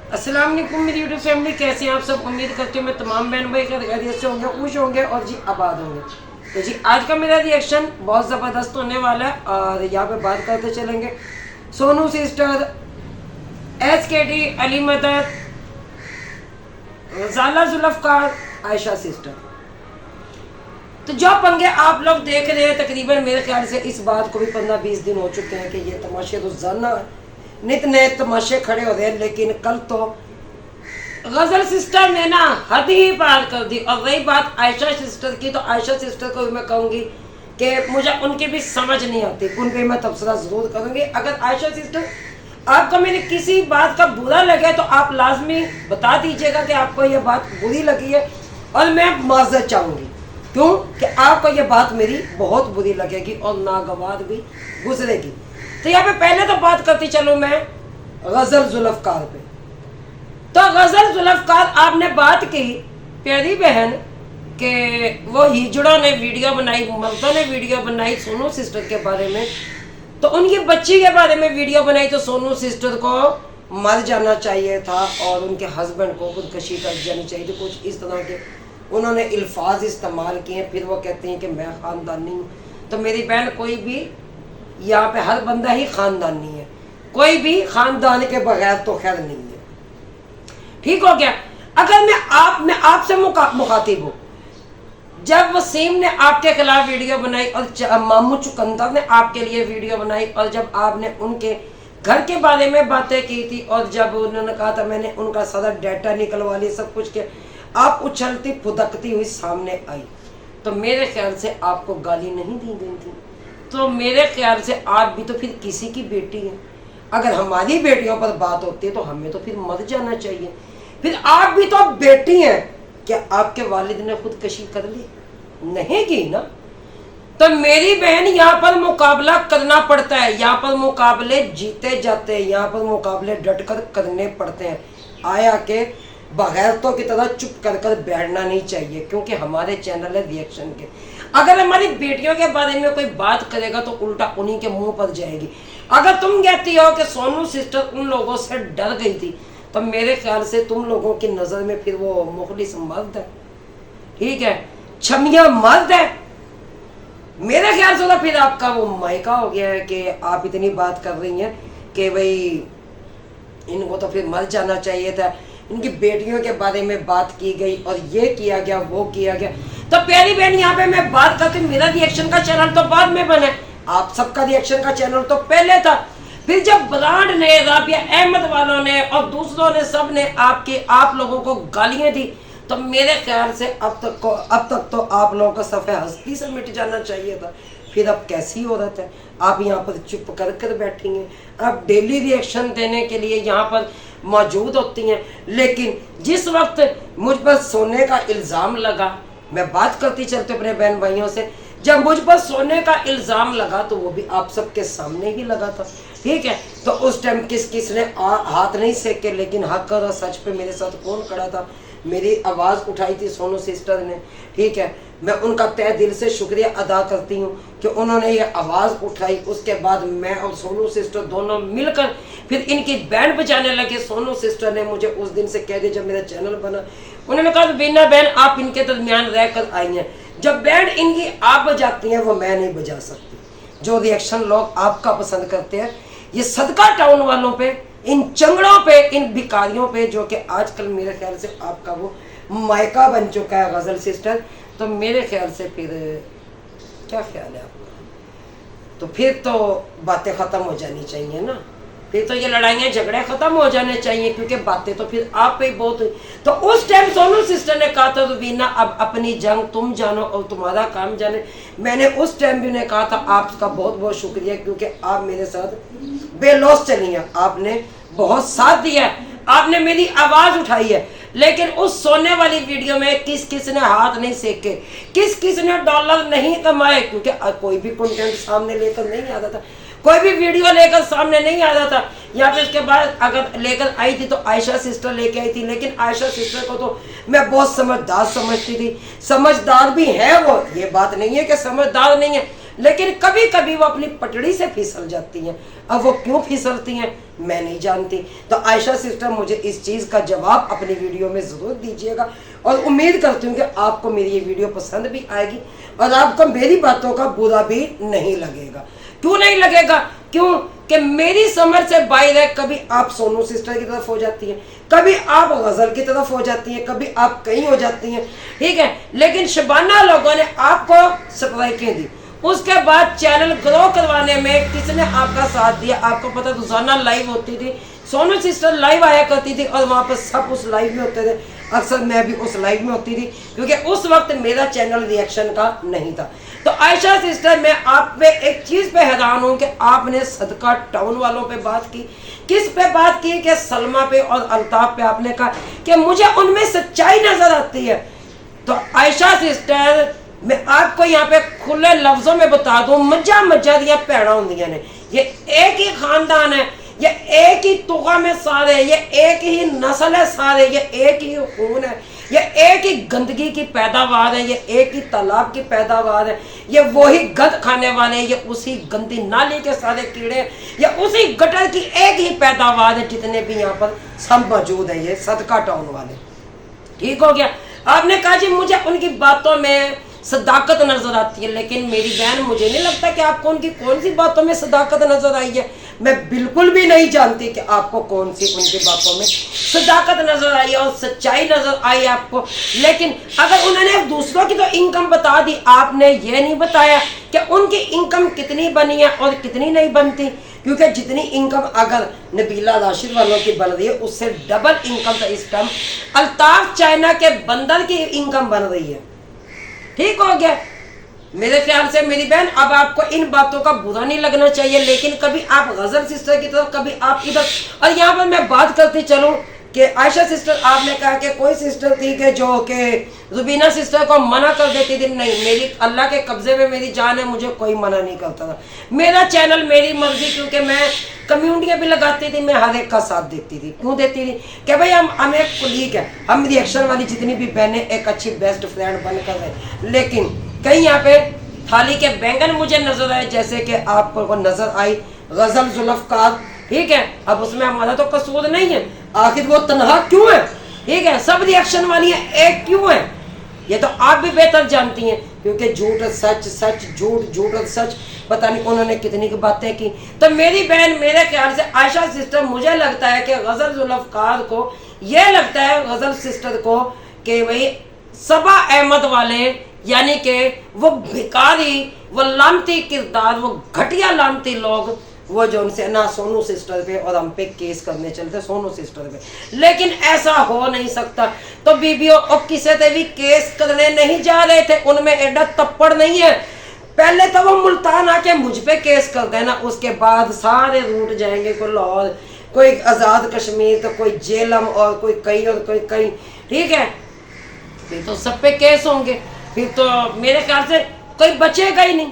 अस्सलाम वालेकुम मेरी यूट्यूब फैमिली, कैसे हैं आप सब। उम्मीद करती हूँ मैं तमाम बहन भाई खैरियत से होंगे, खुश होंगे और जी आबाद होंगे। तो जी आज का मेरा रिएक्शन बहुत ज़बरदस्त होने वाला है और यहाँ पे बात करते चलेंगे सोनू सिस्टर, SKT, अली मदद, ज़ाला जुल्फ़कार, आयशा सिस्टर। तो जो पंगे आप लोग देख रहे हैं, तकरीबन मेरे ख्याल से इस बात को भी 15-20 दिन हो चुके हैं कि ये तमाशे रोजाना नित नए तमाशे खड़े हो रहे हैं। लेकिन कल तो गजल सिस्टर ने ना हद ही पार कर दी। और रही बात आयशा सिस्टर की, तो आयशा सिस्टर को भी मैं कहूँगी कि मुझे उनकी भी समझ नहीं आती, उन पर मैं तबसरा ज़रूर करूँगी। अगर आयशा सिस्टर आपको मेरी किसी बात का बुरा लगे तो आप लाजमी बता दीजिएगा कि आपको ये बात बुरी लगी है और मैं माजरत चाहूँगी, क्यों कि आपको ये बात मेरी बहुत बुरी लगेगी और नागवार भी गुजरेगी। तो यहाँ पे पहले तो बात करती चलो मैं गजल जुल्फ़कार पे। तो गजल जुल्फ़कार आपने बात की प्यारी बहन के वो हिजड़ों ने वीडियो बनाई, मर्दों ने वीडियो बनाई सोनू सिस्टर के बारे में, तो उनकी बच्ची के बारे में वीडियो बनाई। तो सोनू सिस्टर को मर जाना चाहिए था और उनके हस्बैंड को खुदकशी कर जानी चाहिए थी, कुछ इस तरह के उन्होंने अल्फाज इस्तेमाल किए। फिर वो कहते हैं कि मैं ख़ानदानी हूँ। तो मेरी बहन, कोई भी यहाँ पे हर बंदा ही ख़ानदानी है, कोई भी ख़ानदान के बगैर तो खैर नहीं है। ठीक हो गया। अगर मैं आपसे मुखातिब हूँ, जब वसीम ने आपके खिलाफ वीडियो बनाई और मामू चुकंदर ने आपके लिए वीडियो बनाई, और जब आपने उनके घर के बारे में बातें की थी और जब उन्होंने कहा था मैंने उनका सारा डाटा निकलवा लिया, सब कुछ किया, आप उछलती फुदकती हुई सामने आई, तो मेरे ख्याल से आपको गाली नहीं दी गई थी। तो मेरे ख्याल से आप भी तो फिर किसी की बेटी हैं। अगर हमारी बेटियों पर बात होती है तो हमें तो फिर मर जाना चाहिए। फिर आप भी तो बेटी हैं। क्या आपके वालिद ने खुदकशी कर ली? नहीं की ना। तो मेरी बहन, यहाँ पर मुकाबला करना पड़ता है, यहाँ पर मुकाबले जीते जाते हैं, यहाँ पर मुकाबले डटकर करने पड़ते हैं। आया के बगैरतों की तरह चुप कर बैठना नहीं चाहिए, क्योंकि हमारे चैनल है रिएक्शन के। अगर हमारी बेटियों के बारे में कोई बात करेगा तो उल्टा उन्हीं के मुंह पर जाएगी। अगर तुम कहती हो कि सोनू सिस्टर उन लोगों से डर गई थी, तो मेरे ख्याल से तुम लोगों की नज़र में फिर वो मुखलिस मर्द है, ठीक है, छमिया मर्द है। मेरे ख्याल से तो फिर आपका वो मायका हो गया है कि आप इतनी बात कर रही हैं कि भाई इनको तो फिर मर जाना चाहिए था। इनकी बेटियों के बारे में बात की गई और ये किया गया, वो किया गया। तो प्यारी बहन, यहाँ पे मैं बात करती हूँ, मेरा रिएक्शन का चैनल तो बाद में बने, आप सबका रिएक्शन का चैनल तो पहले था। फिर जब ब्रांड ने, राबिया अहमद वालों ने और दूसरों ने, सब ने आप लोगों को गालियाँ दी, तो मेरे ख्याल से अब तक तो आप लोगों का सफ़े हस्ती से मिट जाना चाहिए था। फिर अब कैसी औरत है, आप यहाँ पर चुप कर बैठी हैं। आप डेली रिएक्शन देने के लिए यहाँ पर मौजूद होती हैं, लेकिन जिस वक्त मुझ पर सोने का इल्ज़ाम लगा, मैं बात करती चलते अपने बहन भाइयों से, जब मुझ पर सोने का इल्ज़ाम लगा तो वो भी आप सबके सामने ही लगा था, ठीक है। तो उस टाइम किस ने हाथ नहीं सेके, लेकिन हक और सच पे मेरे साथ कौन खड़ा था? मेरी आवाज़ उठाई थी सोनू सिस्टर ने, ठीक है। मैं उनका तहे दिल से शुक्रिया अदा करती हूँ कि उन्होंने ये आवाज़ उठाई। उसके बाद मैं और सोनू सिस्टर दोनों मिलकर फिर इनकी बैंड बजाने लगे। सोनू सिस्टर ने मुझे उस दिन से कह दिया, जब मेरा चैनल बना, उन्होंने कहा बीना बहन आप इनके दरमियान रह कर आई हैं, जब बैंड इनकी आप बजाती हैं वो मैं नहीं बजा सकती। जो रिएक्शन लोग आपका पसंद करते हैं, ये सदका टाउन वालों पे, इन चंगड़ों पे, इन भिखारियों पे, जो कि आजकल मेरे ख्याल से आपका वो मायका बन चुका है गजल सिस्टर। तो मेरे ख्याल से फिर क्या ख्याल है आपका? तो फिर तो बातें ख़त्म हो जानी चाहिए ना, फिर तो ये लड़ाइयाँ झगड़े ख़त्म हो जाने चाहिए, क्योंकि बातें तो फिर आप पे बहुत हुई। तो उस टाइम सोनू सिस्टर ने कहा था रुबीना अब अपनी जंग तुम जानो और तुम्हारा काम जाने। मैंने उस टाइम भी उन्हें कहा था आपका बहुत बहुत शुक्रिया, क्योंकि आप मेरे साथ बेलौस चली हैं, आपने बहुत साथ दिया है, आपने मेरी आवाज़ उठाई है। लेकिन उस सोने वाली वीडियो में किस ने हाथ नहीं सेके, किस ने डॉलर नहीं कमाए, क्योंकि कोई भी कंटेंट सामने लेकर नहीं आता था, कोई भी वीडियो लेकर सामने नहीं आ रहा था। यहाँ पे इसके बाद अगर लेकर आई थी तो आयशा सिस्टर लेके आई थी, लेकिन आयशा सिस्टर को तो मैं बहुत समझदार समझती थी। समझदार भी है वो, ये बात नहीं है कि समझदार नहीं है, लेकिन कभी कभी वो अपनी पटड़ी से फिसल जाती हैं। अब वो क्यों फिसलती हैं मैं नहीं जानती। तो आयशा सिस्टर मुझे इस चीज़ का जवाब अपनी वीडियो में ज़रूर दीजिएगा, और उम्मीद करती हूँ कि आपको मेरी ये वीडियो पसंद भी आएगी और आपको मेरी बातों का बुरा भी नहीं लगेगा। क्यों नहीं लगेगा? क्यों कि मेरी समझ से बाहर है। कभी आप सोनू सिस्टर की तरफ हो जाती हैं, कभी आप गजल की तरफ हो जाती हैं, कभी आप कहीं हो जाती हैं, ठीक है। लेकिन शबाना लोगों ने आपको सब्सक्राइब दी, उसके बाद चैनल ग्रो करवाने में किसने आपका साथ दिया? आपको पता रोजाना लाइव होती थी, सोनू सिस्टर लाइव आया करती थी और वहाँ पर सब उस लाइव में होते थे। अक्सर मैं भी उस लाइव में होती थी क्योंकि उस वक्त मेरा चैनल रिएक्शन का नहीं था। तो आयशा सिस्टर मैं आप पे एक चीज़ पे हैरान हूँ कि आपने सदका टाउन वालों पे बात की। किस पे बात की? कि सलमा पे और अल्ताफ पे आपने कहा कि मुझे उनमें सच्चाई नजर आती है। तो आयशा सिस्टर मैं आपको यहाँ पे खुले लफ्जों में बता दूं, मज्जा दिया पैड़ा होंदियां ने, ये एक ही खानदान है, ये एक ही तुगा में सारे, ये एक ही नस्ल है सारे, ये एक ही खून है, ये एक ही गंदगी की पैदावार है, ये एक ही तालाब की पैदावार है, ये वही गंद खाने वाले, ये उसी गंदी नाली के सारे कीड़े, ये उसी गटर की एक ही पैदावार है। जितने भी यहाँ पर सब मौजूद है, ये सदका टाउन वाले। ठीक हो गया। आपने कहा जी मुझे उनकी बातों में सदाकत नजर आती है, लेकिन मेरी बहन मुझे नहीं लगता कि आपको उनकी कौन सी बातों में सदाकत नजर आई है। मैं बिल्कुल भी नहीं जानती कि आपको कौन सी उनकी बातों में सदाकत नजर आई है और सच्चाई नजर आई आपको। लेकिन अगर उन्होंने दूसरों की तो इनकम बता दी, आपने ये नहीं बताया कि उनकी इनकम कितनी बनी है और कितनी नहीं बनती, क्योंकि जितनी इनकम अगर नबीला राशिद वालों की बन रही है उससे डबल इनकम तो इस टाइम अल्ताफ चाइना के बंदर की इनकम बन रही है। ठीक हो गया। मेरे ख्याल से मेरी बहन अब आपको इन बातों का बुरा नहीं लगना चाहिए, लेकिन कभी आप गजल सिस्टर की तरफ, कभी आप इधर। और यहाँ पर मैं बात करती चलूँ कि आयशा सिस्टर आपने कहा कि कोई सिस्टर थी कि जो कि रुबीना सिस्टर को मना कर देती थी। नहीं, मेरी अल्लाह के कब्जे में मेरी जान है, मुझे कोई मना नहीं करता था। मेरा चैनल मेरी मर्जी, क्योंकि मैं कम्युनिटियाँ भी लगाती थी, मैं हर एक का साथ देती थी। क्यों देती थी? कि भाई हम एक कुलीग है, हम रिएक्शन वाली जितनी भी बहनें एक अच्छी बेस्ट फ्रेंड बनकर रहे। लेकिन कहीं यहाँ पे थाली के बैंगन मुझे नजर आए, जैसे कि आपको नजर आई गजल जुल्फकार, ठीक है। अब उसमें हमारा तो कसूर नहीं है, आखिर वो तनहा क्यों है, ठीक है। सब रिएक्शन वाली है, एक क्यों है, ये तो आप भी बेहतर जानती हैं, क्योंकि झूठ सच, सच झूठ, झूठ सच, पता नहीं उन्होंने कितनी की बातें की। तो मेरी बहन मेरे ख्याल से आयशा सिस्टर, मुझे लगता है कि गजल जुल्फकार को ये लगता है, गजल सिस्टर को, कि भाई सबा अहमद वाले यानी कि वो भिखारी, वो लानती किरदार, वो घटिया लानती लोग, वो जो उनसे ना सोनू सिस्टर पे और हम पे केस करने चलते सोनू सिस्टर पे। लेकिन ऐसा हो नहीं सकता। तो बीबियों और किसी से भी केस करने नहीं जा रहे थे, उनमें एडा तप्पड़ नहीं है। पहले तो वो मुल्तान आके मुझ पे केस कर देना, उसके बाद सारे रूट जाएंगे, कोई लाहौर, कोई आज़ाद कश्मीर, तो कोई जेलम, और कोई कहीं और कोई कहीं, ठीक है। फिर तो सब पे केस होंगे, फिर तो मेरे ख्याल से कोई बचेगा ही नहीं।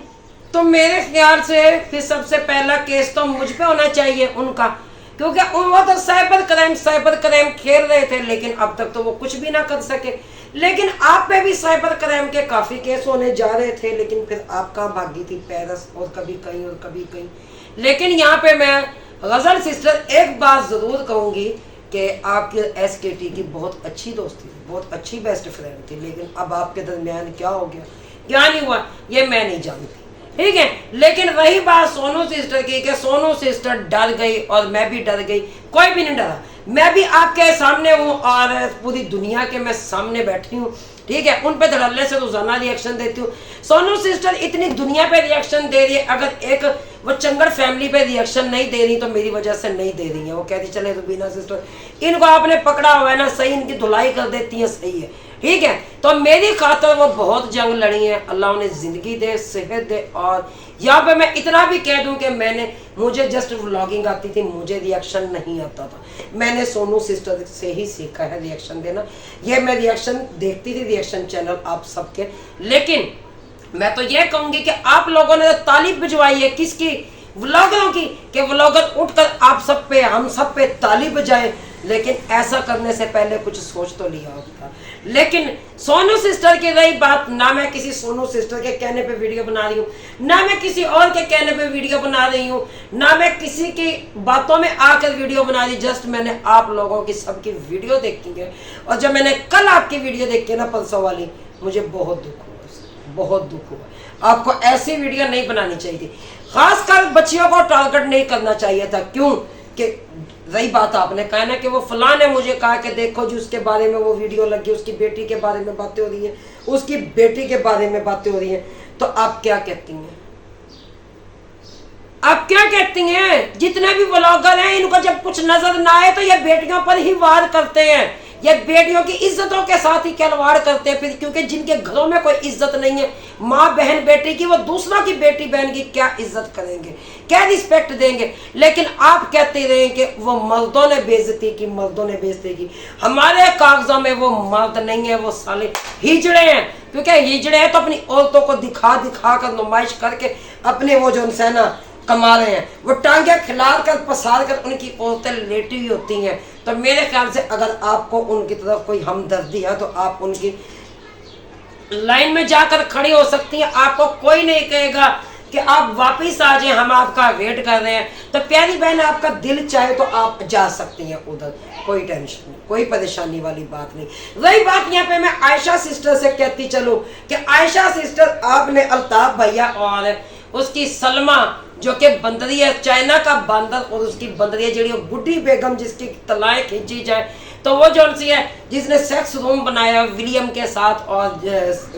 तो मेरे ख्याल से फिर सबसे पहला केस तो मुझ पे होना चाहिए उनका, क्योंकि वो तो साइबर क्राइम खेल रहे थे, लेकिन अब तक तो वो कुछ भी ना कर सके। लेकिन आप पे भी साइबर क्राइम के काफ़ी केस होने जा रहे थे, लेकिन फिर आप कहाँ भागी थी? पेरिस, और कभी कहीं और कभी कहीं। लेकिन यहाँ पे मैं गजल सिस्टर एक बात ज़रूर कहूँगी कि आपके SKT की बहुत अच्छी दोस्ती थी, बहुत अच्छी बेस्ट फ्रेंड थी, लेकिन अब आपके दरमियान क्या हो गया, क्या नहीं हुआ, ये मैं नहीं जानती, ठीक है। लेकिन रही बात सोनू सिस्टर की, कि सोनू सिस्टर डर गई और मैं भी डर गई। कोई भी नहीं डरा, मैं भी आपके सामने हूँ और पूरी दुनिया के मैं सामने बैठी हूँ, ठीक है। उन पे धड़ल्ले से रोजाना रिएक्शन देती हूँ। सोनू सिस्टर इतनी दुनिया पे रिएक्शन दे रही है, अगर एक वो चंगर फैमिली पे रिएक्शन नहीं दे रही तो मेरी वजह से नहीं दे रही है। वो कहती चले रुबीना सिस्टर, इनको आपने पकड़ा हुआ है ना, सही, इनकी धुलाई कर देती है, सही है, ठीक है। तो मेरी खातर वो बहुत जंग लड़ी है, अल्लाह उन्हें जिंदगी दे, सेहत दे। और यहाँ पे मैं इतना भी कह दूं कि मुझे जस्ट व्लॉगिंग आती थी, मुझे रिएक्शन नहीं आता था। मैंने सोनू सिस्टर से ही सीखा है रिएक्शन देना। ये मैं रिएक्शन देखती थी, रिएक्शन चैनल आप सबके। लेकिन मैं तो ये कहूंगी कि आप लोगों ने तालीब भिजवाई है, किसकी? व्लॉगरों की, कि व्लॉगर उठकर आप सब पे, हम सब पे ताली बजाए। लेकिन ऐसा करने से पहले कुछ सोच तो लिया होता। लेकिन सोनू सिस्टर की रही बात, ना मैं किसी सोनू सिस्टर के कहने पे वीडियो बना रही हूँ, ना मैं किसी और के कहने पे वीडियो बना रही हूँ, ना मैं किसी की बातों में आकर वीडियो बना रही। जस्ट मैंने आप लोगों की सबकी वीडियो देखी है, और जब मैंने कल आपकी वीडियो देखी है ना परसों वाली, मुझे बहुत दुख हुआ, बहुत दुख हुआ। आपको ऐसी वीडियो नहीं बनानी चाहिए थी, खासकर बच्चियों को टारगेट नहीं करना चाहिए था। क्यों कि रही बात आपने कहा ना कि वो फलां ने मुझे कहा कि देखो जी उसके बारे में वो वीडियो लगी, उसकी बेटी के बारे में बातें हो रही हैं, उसकी बेटी के बारे में बातें हो रही हैं, तो आप क्या कहती हैं? आप क्या कहती हैं? जितने भी व्लॉगर हैं इनको जब कुछ नजर ना आए तो ये बेटियों पर ही वार करते हैं, ये बेटियों की इज्जतों के साथ ही खिलवाड़ करते हैं। फिर क्योंकि जिनके घरों में कोई इज्जत नहीं है माँ बहन बेटी की, वो दूसरों की बेटी बहन की क्या इज्जत करेंगे, क्या रिस्पेक्ट देंगे? लेकिन आप कहते रहे कि वो मर्दों ने बेइज्जती की, मर्दों ने बेइज्जती की। हमारे कागजों में वो मर्द नहीं है, वो साले हिजड़े हैं। क्योंकि हिजड़े हैं तो अपनी औरतों को दिखा दिखा कर, नुमाइश करके अपने वो जो सेना कमा रहे हैं, वो टांगे खिलार कर पसार कर उनकी औरतें लेटी हुई होती हैं। तो मेरे ख्याल से अगर आपको उनकी तरफ कोई हमदर्दी है तो आप उनकी लाइन में जाकर खड़ी हो सकती हैं। आपको कोई नहीं कहेगा कि आप वापस आ जाएं, हम आपका वेट कर रहे हैं। तो प्यारी बहन, आपका दिल चाहे तो आप जा सकती हैं उधर, कोई टेंशन नहीं, कोई परेशानी वाली बात नहीं। वही बात यहाँ पे मैं आयशा सिस्टर से कहती चलूं कि आयशा सिस्टर, आपने अल्ताफ भैया और उसकी सलमा जो कि बंदरी है, चाइना का बंदर, और उसकी बंदरी है जी बुढ़ी बेगम, जिसकी तलाएं खींची जाए तो वो जो सी है जिसने सेक्स रूम बनाया विलियम के साथ और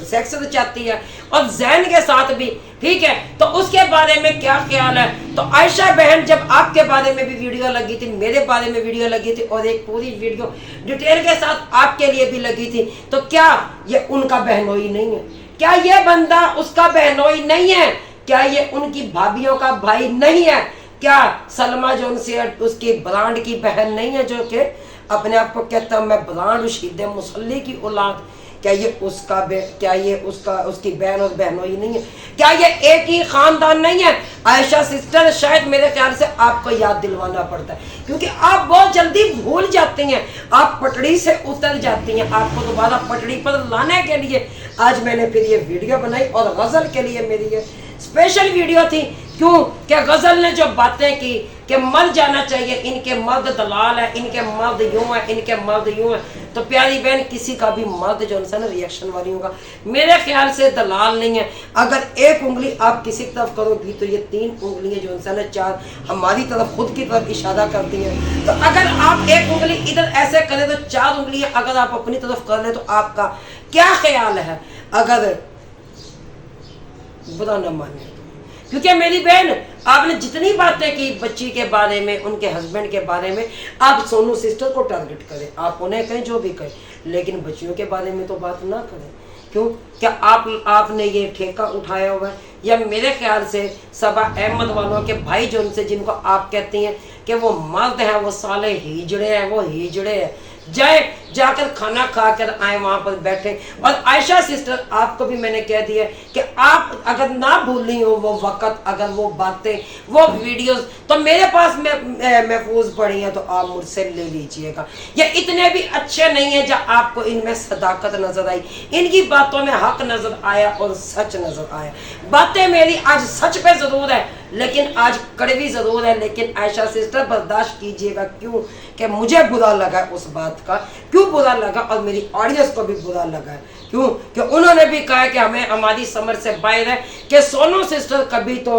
सेक्स चाहती है और जैन के साथ भी, ठीक है। तो उसके बारे में क्या ख्याल है? तो आयशा बहन, जब आपके बारे में भी वीडियो लगी थी, मेरे बारे में वीडियो लगी थी और एक पूरी वीडियो डिटेल के साथ आपके लिए भी लगी थी, तो क्या ये उनका बहनोई नहीं है? क्या ये बंदा उसका बहनोई नहीं है? क्या ये उनकी भाभीयों का भाई नहीं है? क्या सलमा जो उनसे उसकी ब्रांड की बहन नहीं है, जो कि अपने आप को कहता मैं ब्रांड शीदे मुसल्ली की औलाद? क्या ये उसका क्या ये उसकी बहन और बहनोई नहीं है? क्या ये एक ही खानदान नहीं है? आयशा सिस्टर, शायद मेरे ख्याल से आपको याद दिलवाना पड़ता है, क्योंकि आप बहुत जल्दी भूल जाते हैं, आप पटड़ी से उतर जाती हैं। आपको दोबारा पटड़ी पर लाने के लिए आज मैंने फिर ये वीडियो बनाई, और गजल के लिए मेरी ये स्पेशल वीडियो थी। क्यों कि गजल ने जो बातें की कि मर जाना चाहिए, इनके मर्द दलाल है, इनके मर्द यूं है, इनके मर्द यूं है। तो प्यारी बहन, किसी का भी मर्द जो है ना रिएक्शन वाली होगा, मेरे ख्याल से दलाल नहीं है। अगर एक उंगली आप किसी तरफ करोगी तो ये 3 उंगलियां जो है ना 4 हमारी तरफ, खुद की तरफ इशारा करती हैं। तो अगर आप एक उंगली इधर ऐसे करें तो 4 उंगलियां अगर आप अपनी तरफ कर लें तो आपका क्या ख्याल है? अगर बुरा न माने, क्योंकि मेरी बहन, आपने जितनी बातें की बच्ची के बारे में, उनके हस्बैंड के बारे में, आप सोनू सिस्टर को टारगेट करें, आप उन्हें कहें जो भी कहें, लेकिन बच्चियों के बारे में तो बात ना करें। क्यों? क्या आपने ये ठेका उठाया हुआ है? या मेरे ख्याल से सबा अहमद वालों के भाई जो उनसे, जिनको आप कहती हैं कि वो मर्द हैं, वो साले हिजड़े हैं, वो हिजड़े हैं, जाकर खाना खा कर आए, वहां पर बैठे। और आयशा सिस्टर, आपको भी मैंने कह दिया कि आप अगर ना भूली हो वो वक्त, अगर वो बातें, वो वीडियोस, तो मेरे पास महफूज पड़ी हैं, तो आप मुझसे ले लीजिएगा। ये इतने भी अच्छे नहीं है जब आपको इनमें सदाकत नजर आई, इनकी बातों में हक नजर आया और सच नजर आया। बातें मेरी आज सच पे जरूर है, लेकिन आज कड़वी जरूर है, लेकिन आयशा सिस्टर बर्दाश्त कीजिएगा। क्यों कि मुझे बुरा लगा उस बात का, क्यों बुरा लगा, और मेरी ऑडियंस को भी बुरा लगा है। क्यों कि उन्होंने भी कहा कि हमें हमारी समझ से बाहर है कि सोनू सिस्टर कभी तो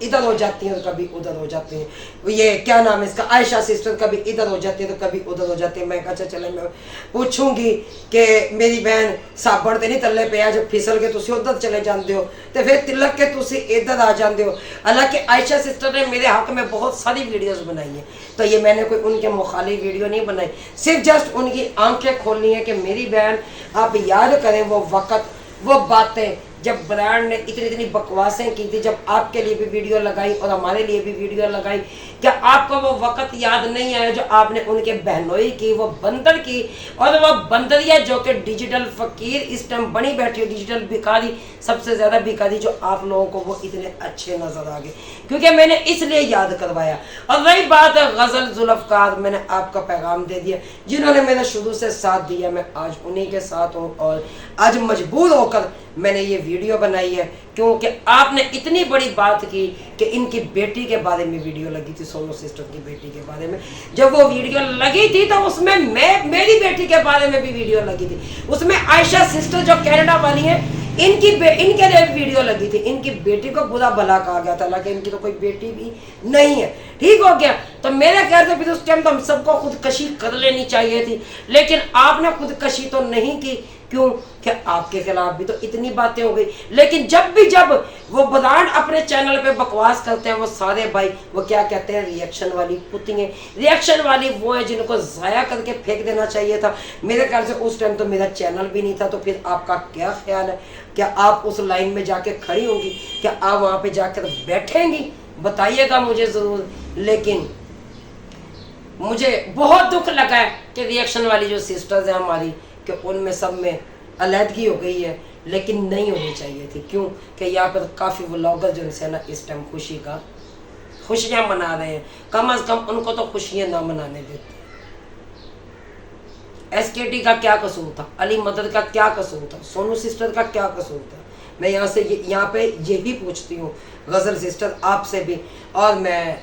इधर हो जाती हैं और कभी उधर हो जाती हैं। ये क्या नाम है इसका, आयशा सिस्टर कभी इधर हो जाती है तो कभी उधर हो जाती है। मैं अच्छा चले मैं पूछूंगी कि मेरी बहन साबण तो नहीं तले पे, जब फिसल के तुम उधर चले जाते हो तो फिर तिलक के तुम इधर आ जाते हो। हालांकि आयशा सिस्टर ने मेरे हक में बहुत सारी वीडियोस बनाई है, तो ये मैंने कोई उनके मुखालिफ वीडियो नहीं बनाई, सिर्फ जस्ट उनकी आंखें खोलनी है कि मेरी बहन आप याद करें वो वक़्त, वो बातें, जब ब्रांड ने इतनी इतनी बकवासें की थी, जब आपके लिए भी वीडियो लगाई और हमारे लिए भी वीडियो लगाई, क्या आपको वो वक्त याद नहीं आया जो आपने उनके बहनोई की, वो बंदर की, और वो बंदरिया जो कि डिजिटल फकीर इस टाइम बनी बैठी है, डिजिटल भिखारी, सबसे ज़्यादा भिखारी, जो आप लोगों को वो इतने अच्छे नजर आ गए क्योंकि मैंने इसलिए याद करवाया। और रही बात है गज़ल जुल्फ़कार, मैंने आपका पैगाम दे दिया, जिन्होंने मेरा शुरू से साथ दिया, मैं आज उन्हीं के साथ हूँ और आज मजबूर होकर मैंने ये वीडियो बनाई है क्योंकि आपने इतनी बड़ी बात की कि इनकी बेटी के बारे में वीडियो लगी थी, सोनू सिस्टर की बेटी के बारे में। जब वो वीडियो लगी थी तो उसमें मेरी बेटी के बारे में भी वीडियो लगी थी, उसमें आयशा सिस्टर जो कनाडा वाली है इनके लिए वीडियो लगी थी। इनकी बेटी को बुरा भला कहा गया था, हालांकि इनकी तो कोई बेटी भी नहीं है। ठीक हो गया, तो मेरे ख्याल से फिर उस टाइम तो हम सबको खुदकशी कर लेनी चाहिए थी, लेकिन आपने खुदकशी तो नहीं की। क्यों? कि आपके खिलाफ भी तो इतनी बातें हो गई। लेकिन जब वो ब्रांड अपने चैनल पे बकवास करते हैं, वो सारे भाई वो क्या कहते हैं, रिएक्शन वाली कुत्तियाँ, रिएक्शन वाली वो है जिनको ज़ाया करके फेंक देना चाहिए था। मेरे ख्याल से उस टाइम तो मेरा चैनल भी नहीं था, तो फिर आपका क्या ख्याल है? क्या आप उस लाइन में जाके खड़ी होंगी? क्या आप वहाँ पे जाकर बैठेंगी? बताइएगा मुझे ज़रूर। लेकिन मुझे बहुत दुख लगा है कि रिएक्शन वाली जो सिस्टर्स हैं हमारी, कि उनमें सब में अलहदगी हो गई है, लेकिन नहीं होनी चाहिए थी। क्यों? कि यहाँ पर काफ़ी व्लॉगर जो है ना इस टाइम खुशियाँ मना रहे हैं, कम से कम उनको तो खुशियाँ ना मनाने देते। SKT का क्या कसूर था? अली मदद का क्या कसूर था? सोनू सिस्टर का क्या कसूर था? मैं यहाँ पे यही पूछती हूँ गज़ल सिस्टर आपसे भी, और मैं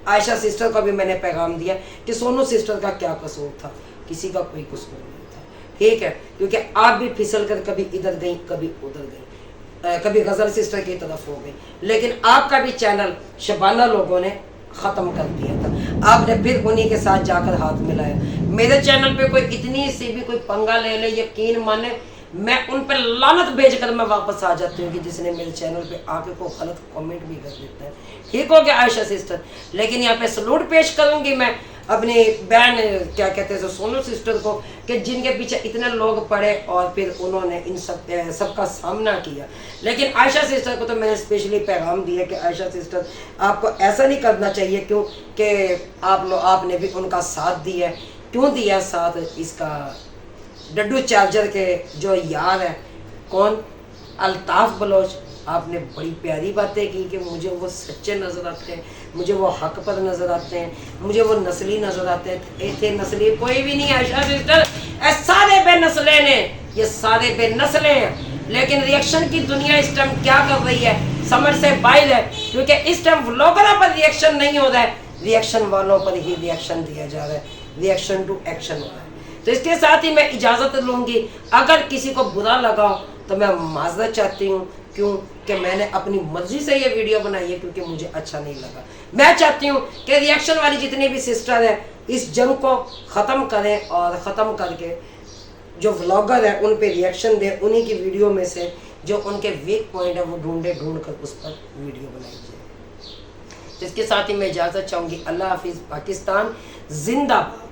आयशा सिस्टर को भी मैंने पैगाम दिया कि सोनू सिस्टर का क्या कसूर था? किसी का कोई कसूर नहीं था। ठीक है, क्योंकि आप भी फिसल कर कभी इधर गई, कभी उधर गई, कभी गज़ल सिस्टर की तरफ हो गई, लेकिन आपका भी चैनल शबाना लोगों ने ख़त्म कर दिया था। आपने फिर उन्हीं के साथ जाकर हाथ मिलाया। मेरे चैनल पे कोई इतनी सी भी कोई पंगा ले ले, यकीन माने मैं उन पर लानत भेज कर मैं वापस आ जाती हूँ कि जिसने मेरे चैनल पे आके को गलत कमेंट भी कर देता है। ठीक हो गया आयशा सिस्टर, लेकिन यहाँ पे सलूट पेश करूँगी मैं अपनी बहन क्या कहते हैं सोनू सिस्टर को, कि जिनके पीछे इतने लोग पड़े और फिर उन्होंने इन सबका सामना किया। लेकिन आयशा सिस्टर को तो मैंने स्पेशली पैगाम दिया कि आयशा सिस्टर आपको ऐसा नहीं करना चाहिए, क्यों कि आपने भी उनका साथ दिया। क्यों दिया साथ? इसका डड्डू चार्जर के जो यार है, कौन, अल्ताफ़ बलोच, आपने बड़ी प्यारी बातें की कि मुझे वो सच्चे नज़र आते हैं, मुझे वो हक पर नज़र आते हैं, मुझे वो नस्ली नज़र आते हैं। थे नस्ली कोई भी नहीं आयशा सिस्टर, सारे बेनस्ले ने, ये सारे बेनस्ले हैं। लेकिन रिएक्शन की दुनिया इस टाइम क्या कर रही है, समझ से बाहर है, क्योंकि इस टाइम व्लॉगरों पर रिएक्शन नहीं हो रहा है, रिएक्शन वालों पर ही रिएक्शन दिया जा रहा है, रिएक्शन टू एक्शन हो रहा है। तो इसके साथ ही मैं इजाज़त लूँगी। अगर किसी को बुरा लगा तो मैं माजरत चाहती हूँ, क्यों कि मैंने अपनी मर्जी से ये वीडियो बनाई है, क्योंकि मुझे अच्छा नहीं लगा। मैं चाहती हूँ कि रिएक्शन वाली जितनी भी सिस्टर है इस जंग को ख़त्म करें, और ख़त्म करके जो व्लॉगर है उन पे रिएक्शन दें, उन्हीं की वीडियो में से जो उनके वीक पॉइंट है वो ढूंढ कर उस पर वीडियो बनाइए। इसके साथ ही मैं इजाज़त चाहूँगी। अल्लाह हाफिज़। पाकिस्तान जिंदाबाद।